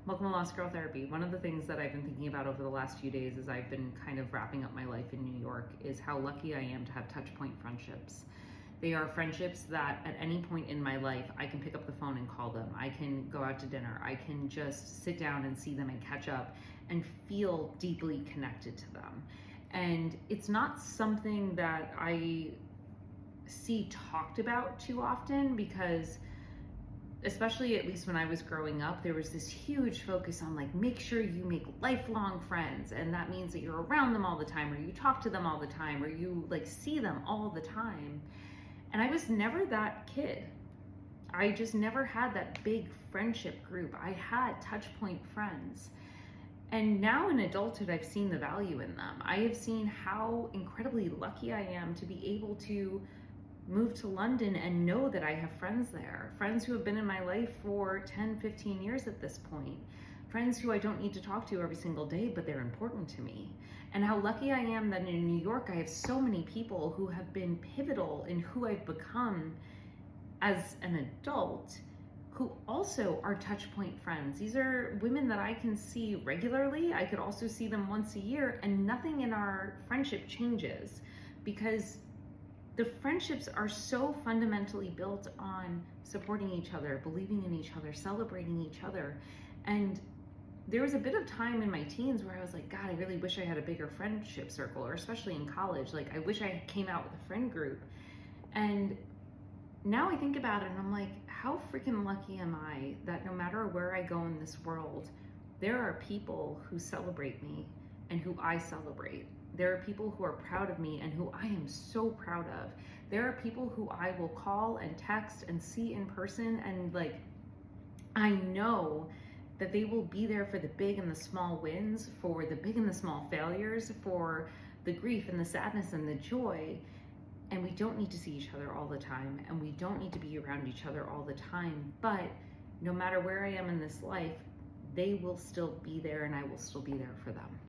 Welcome to Lost Girl Therapy. One of the things that I've been thinking about over the last few days as I've been kind of wrapping up my life in New York is how lucky I am to have touchpoint friendships. They are friendships that at any point in my life, I can pick up the phone and call them. I can go out to dinner. I can just sit down and see them and catch up and feel deeply connected to them. And it's not something that I see talked about too often because especially at least when I was growing up, there was this huge focus on like, make sure you make lifelong friends. And that means that you're around them all the time, or you talk to them all the time, or you like see them all the time. And I was never that kid. I just never had that big friendship group. I had touch point friends. And now in adulthood, I've seen the value in them. I have seen how incredibly lucky I am to be able to move to London and know that I have friends there, friends who have been in my life for 10, 15 years at this point, friends who I don't need to talk to every single day, but they're important to me. And how lucky I am that in New York, I have so many people who have been pivotal in who I've become as an adult, who also are touch point friends. These are women that I can see regularly. I could also see them once a year, and nothing in our friendship changes because the friendships are so fundamentally built on supporting each other, believing in each other, celebrating each other. And there was a bit of time in my teens where I was like, God, I really wish I had a bigger friendship circle, or especially in college. Like, I wish I came out with a friend group. And now I think about it and I'm like, how freaking lucky am I that no matter where I go in this world, there are people who celebrate me and who I celebrate. There are people who are proud of me and who I am so proud of. There are people who I will call and text and see in person, and like, I know that they will be there for the big and the small wins, for the big and the small failures, for the grief and the sadness and the joy. And we don't need to see each other all the time, and we don't need to be around each other all the time. But no matter where I am in this life, they will still be there and I will still be there for them.